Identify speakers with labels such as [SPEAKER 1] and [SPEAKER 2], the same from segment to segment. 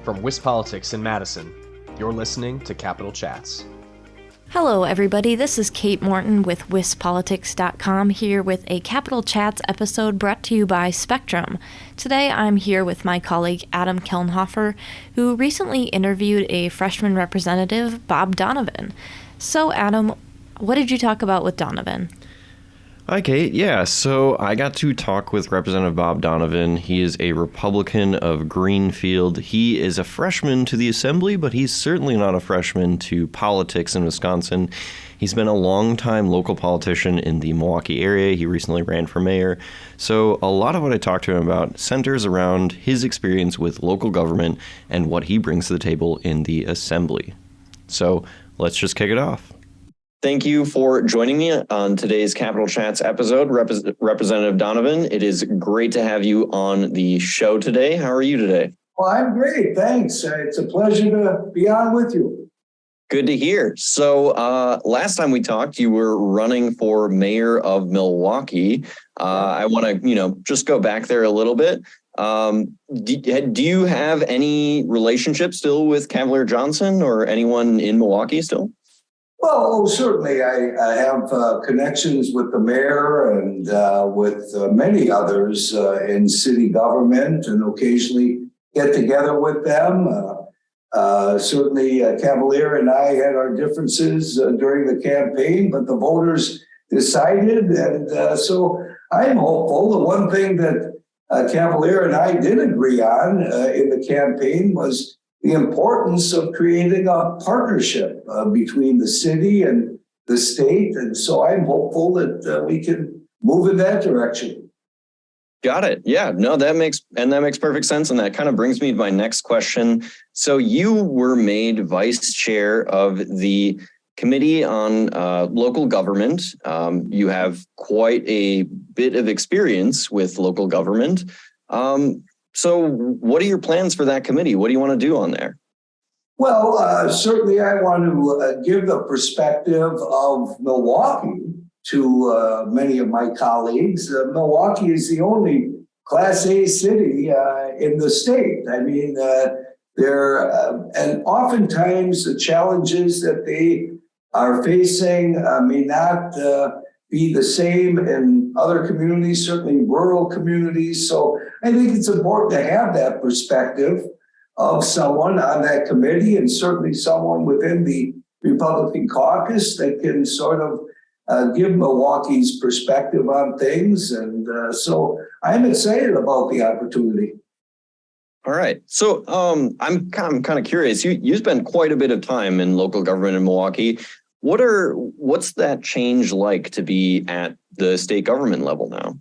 [SPEAKER 1] From WisPolitics in Madison, you're listening to Capital Chats.
[SPEAKER 2] Hello, everybody. This is Kate Morton with WisPolitics.com here with a Capital Chats episode brought to you by Spectrum. Today, I'm here with my colleague Adam Kelnhofer, who recently interviewed a freshman representative, Bob Donovan. So, Adam, what did you talk about with Donovan?
[SPEAKER 3] Hi, Kate. Yeah, so I got to talk with Representative Bob Donovan. He is a Republican of Greenfield. He is a freshman to the Assembly, but he's certainly not a freshman to politics in Wisconsin. He's been a longtime local politician in the Milwaukee area. He recently ran for mayor. So a lot of what I talked to him about centers around his experience with local government and what he brings to the table in the Assembly. So let's just kick it off.
[SPEAKER 4] Thank you for joining me on today's Capital Chats episode, Representative Donovan. It is great to have you on the show today. How are you today?
[SPEAKER 5] Well, I'm great. Thanks. It's a pleasure to be on with you.
[SPEAKER 4] Good to hear. So last time we talked, you were running for mayor of Milwaukee. I want to, just go back there a little bit. Do you have any relationship still with Cavalier Johnson or anyone in Milwaukee still?
[SPEAKER 5] Well, certainly I have connections with the mayor and with many others in city government and occasionally get together with them. Certainly Cavalier and I had our differences during the campaign, but the voters decided. And so I'm hopeful. The one thing that Cavalier and I did agree on in the campaign was the importance of creating a partnership between the city and the state. And so I'm hopeful that we can move in that direction.
[SPEAKER 4] Got it. Yeah, no, that makes perfect sense. And that kind of brings me to my next question. So you were made vice chair of the Committee on Local Government. You have quite a bit of experience with local government. So what are your plans for that committee? What do you want to do on there?
[SPEAKER 5] Well, certainly I want to give the perspective of Milwaukee to many of my colleagues. Milwaukee is the only Class A city in the state. I mean, and oftentimes the challenges that they are facing may not be the same in other communities, certainly rural communities. So I think it's important to have that perspective of someone on that committee and certainly someone within the Republican caucus that can sort of give Milwaukee's perspective on things. And so I'm excited about the opportunity.
[SPEAKER 4] All right. So I'm kind of curious. You spent quite a bit of time in local government in Milwaukee. What's that change like to be at the state government level now?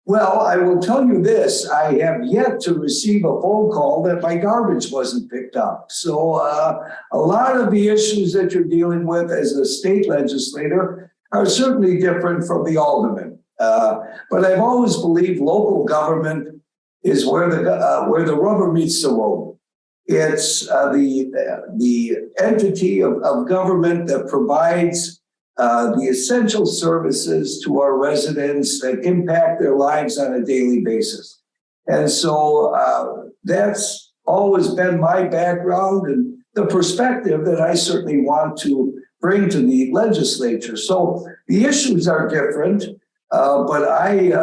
[SPEAKER 5] Well, I will tell you this, I have yet to receive a phone call that my garbage wasn't picked up. So a lot of the issues that you're dealing with as a state legislator are certainly different from the alderman. But I've always believed local government is where the rubber meets the road. It's the entity of government that provides the essential services to our residents that impact their lives on a daily basis. And so that's always been my background and the perspective that I certainly want to bring to the legislature. So the issues are different, but I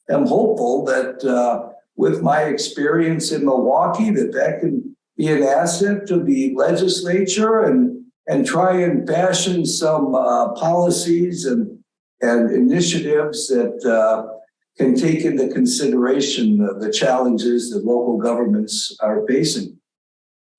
[SPEAKER 5] am hopeful that with my experience in Milwaukee, that can be an asset to the legislature and try and fashion some policies and initiatives that can take into consideration the challenges that local governments are facing.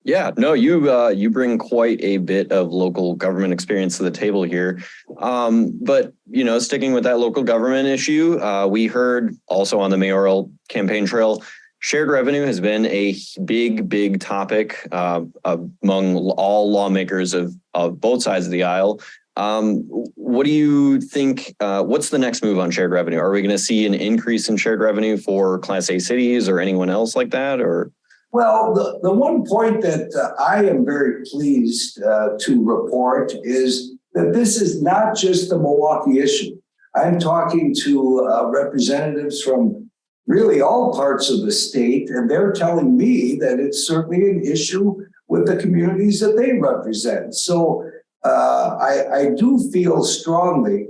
[SPEAKER 4] Yeah, no, you bring quite a bit of local government experience to the table here. But, sticking with that local government issue, we heard also on the mayoral campaign trail, shared revenue has been a big topic among all lawmakers of both sides of the aisle. What do you think? What's the next move on shared revenue? Are we going to see an increase in shared revenue for Class A cities or anyone else like that? Or
[SPEAKER 5] well, the one point that I am very pleased to report is that this is not just a Milwaukee issue. I'm talking to representatives from really all parts of the state, and they're telling me that it's certainly an issue with the communities that they represent. So I do feel strongly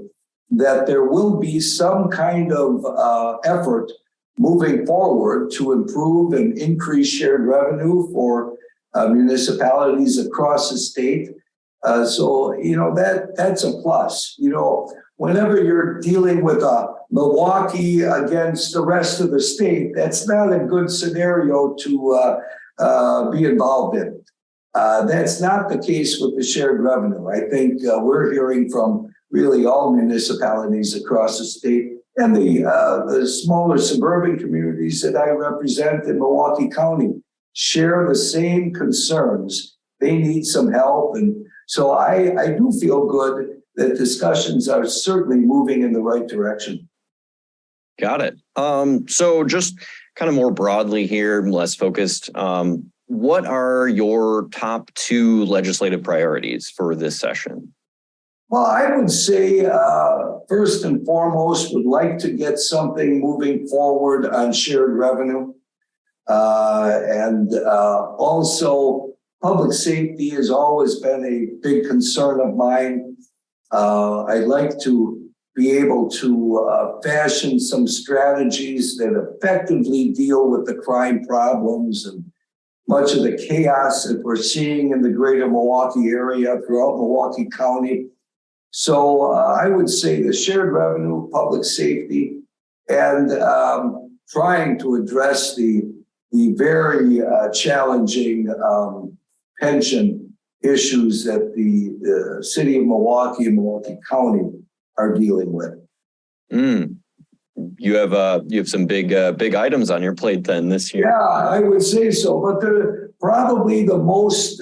[SPEAKER 5] that there will be some kind of effort moving forward to improve and increase shared revenue for municipalities across the state. So, that's a plus. Whenever you're dealing with Milwaukee against the rest of the state, that's not a good scenario to be involved in. That's not the case with the shared revenue. I think we're hearing from really all municipalities across the state and the smaller suburban communities that I represent in Milwaukee County share the same concerns. They need some help. And so I do feel good that discussions are certainly moving in the right direction.
[SPEAKER 4] Got it. So just kind of more broadly here, less focused, what are your top 2 legislative priorities for this session?
[SPEAKER 5] Well, I would say first and foremost, would like to get something moving forward on shared revenue. And also public safety has always been a big concern of mine. I'd like to be able to fashion some strategies that effectively deal with the crime problems and much of the chaos that we're seeing in the greater Milwaukee area throughout Milwaukee County. So I would say the shared revenue, public safety, and trying to address the very challenging pension issues that the city of Milwaukee and Milwaukee County are dealing with.
[SPEAKER 4] You have some big items on your plate then this year.
[SPEAKER 5] Yeah, I would say so, but they're probably the most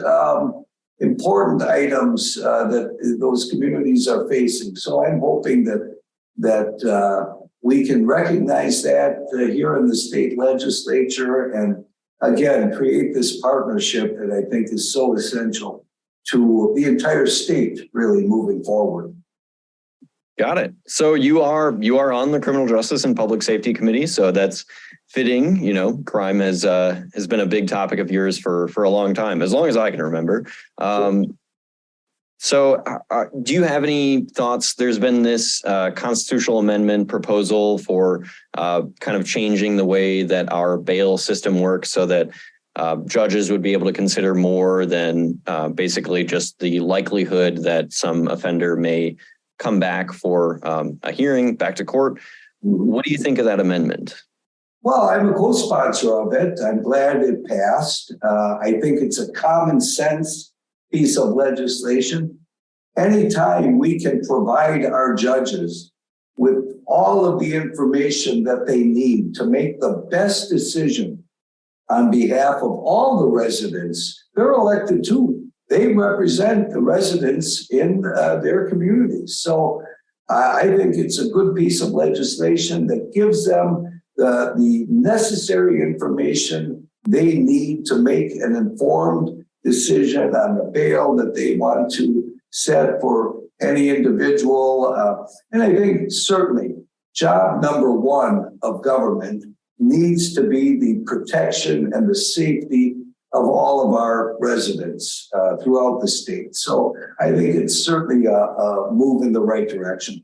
[SPEAKER 5] important items that those communities are facing. So I'm hoping that we can recognize that here in the state legislature and again create this partnership that I think is so essential to the entire state really moving forward.
[SPEAKER 4] Got it. So you are on the Criminal Justice and Public Safety Committee, so that's fitting. Crime has been a big topic of yours for a long time, as long as I can remember. So do you have any thoughts? There's been this constitutional amendment proposal for kind of changing the way that our bail system works so that judges would be able to consider more than basically just the likelihood that some offender may come back for a hearing, back to court. What do you think of that amendment?
[SPEAKER 5] Well, I'm a co-sponsor of it. I'm glad it passed. I think it's a common sense piece of legislation. Anytime we can provide our judges with all of the information that they need to make the best decision on behalf of all the residents, they're elected too. They represent the residents in their communities. So I think it's a good piece of legislation that gives them the necessary information they need to make an informed decision on the bail that they want to set for any individual. And I think certainly job number 1 of government needs to be the protection and the safety of all of our residents throughout the state. So I think it's certainly a move in the right direction.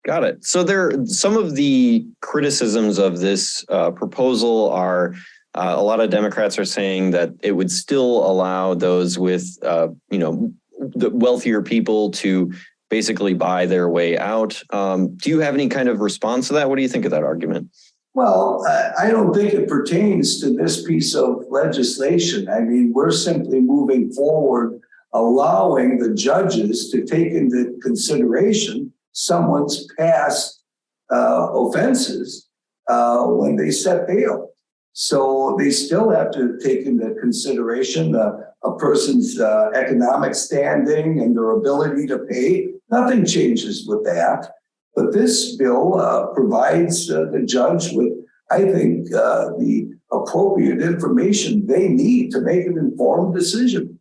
[SPEAKER 4] Got it. So some of the criticisms of this proposal are a lot of Democrats are saying that it would still allow those with, the wealthier people to basically buy their way out. Do you have any kind of response to that? What do you think of that argument?
[SPEAKER 5] Well, I don't think it pertains to this piece of legislation. I mean, we're simply moving forward, allowing the judges to take into consideration someone's past offenses when they set bail. So they still have to take into consideration a person's economic standing and their ability to pay. Nothing changes with that. But this bill provides the judge with, I think, the appropriate information they need to make an informed decision.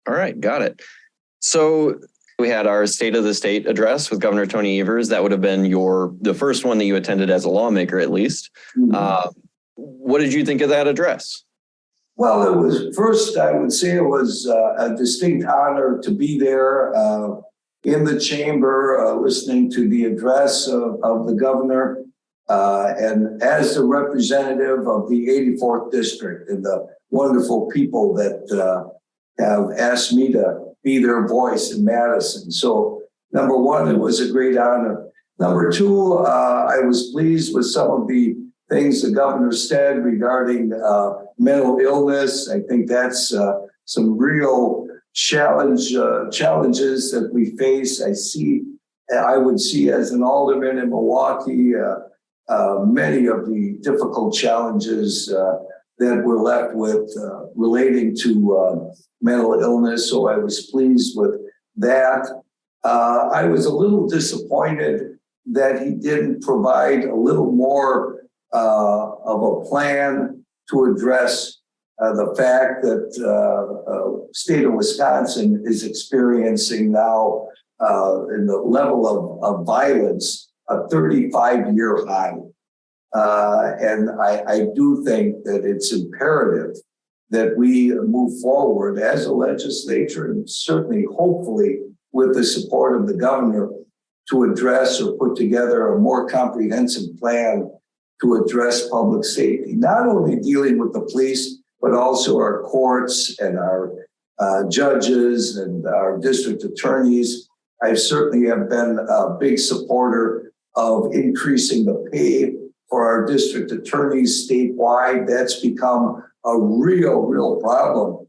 [SPEAKER 4] All right, got it. So we had our State of the State address with Governor Tony Evers. That would have been the first one that you attended as a lawmaker, at least. What did you think of that address?
[SPEAKER 5] Well, it was first, I would say it was a distinct honor to be there in the chamber, listening to the address of the governor. And as the representative of the 84th district and the wonderful people that have asked me to be their voice in Madison. So number one, it was a great honor. Number two, I was pleased with some of the things the governor said regarding mental illness. I think that's some real challenges that we face. I would see as an alderman in Milwaukee, many of the difficult challenges that we're left with relating to mental illness. So I was pleased with that. I was a little disappointed that he didn't provide a little more of a plan to address the fact that state of Wisconsin is experiencing now in the level of violence a 35-year high. And I do think that it's imperative that we move forward as a legislature and certainly, hopefully, with the support of the governor to address or put together a more comprehensive plan to address public safety, not only dealing with the police, but also our courts and our judges and our district attorneys. I certainly have been a big supporter of increasing the pay for our district attorneys statewide. That's become a real problem.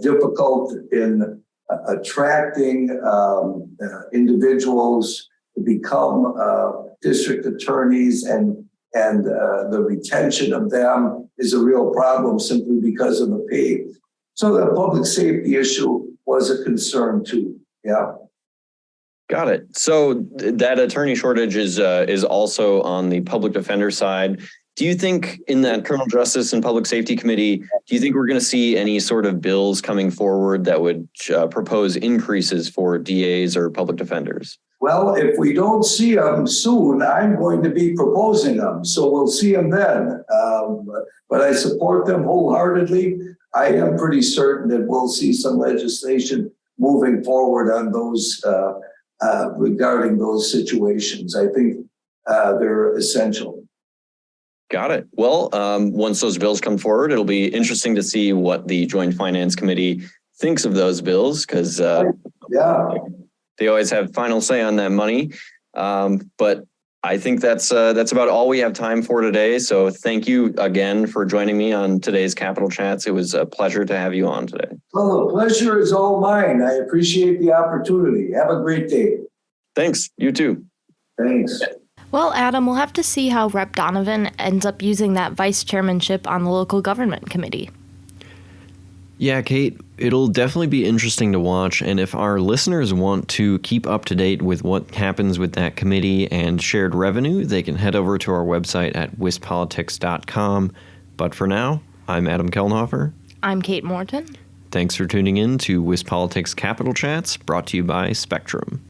[SPEAKER 5] Difficult in attracting individuals to become district attorneys, and the retention of them is a real problem simply because of the pay. So the public safety issue was a concern too. Yeah.
[SPEAKER 4] Got it. So that attorney shortage is also on the public defender side. Do you think in that Criminal Justice and Public Safety Committee, do you think we're going to see any sort of bills coming forward that would propose increases for DAs or public defenders?
[SPEAKER 5] Well, if we don't see them soon, I'm going to be proposing them. So we'll see them then. But I support them wholeheartedly. I am pretty certain that we'll see some legislation moving forward on those regarding those situations. I think they're essential.
[SPEAKER 4] Got it. Well, once those bills come forward, it'll be interesting to see what the Joint Finance Committee thinks of those bills, because they always have final say on that money. But I think that's about all we have time for today. So thank you again for joining me on today's Capitol Chats. It was a pleasure to have you on today.
[SPEAKER 5] Well, the pleasure is all mine. I appreciate the opportunity. Have a great day.
[SPEAKER 4] Thanks. You too.
[SPEAKER 5] Thanks.
[SPEAKER 2] Well, Adam, we'll have to see how Rep. Donovan ends up using that vice chairmanship on the local government committee.
[SPEAKER 3] Yeah, Kate, it'll definitely be interesting to watch. And if our listeners want to keep up to date with what happens with that committee and shared revenue, they can head over to our website at wispolitics.com. But for now, I'm Adam Kelnhofer.
[SPEAKER 2] I'm Kate Morton.
[SPEAKER 3] Thanks for tuning in to WisPolitics Capitol Chats, brought to you by Spectrum.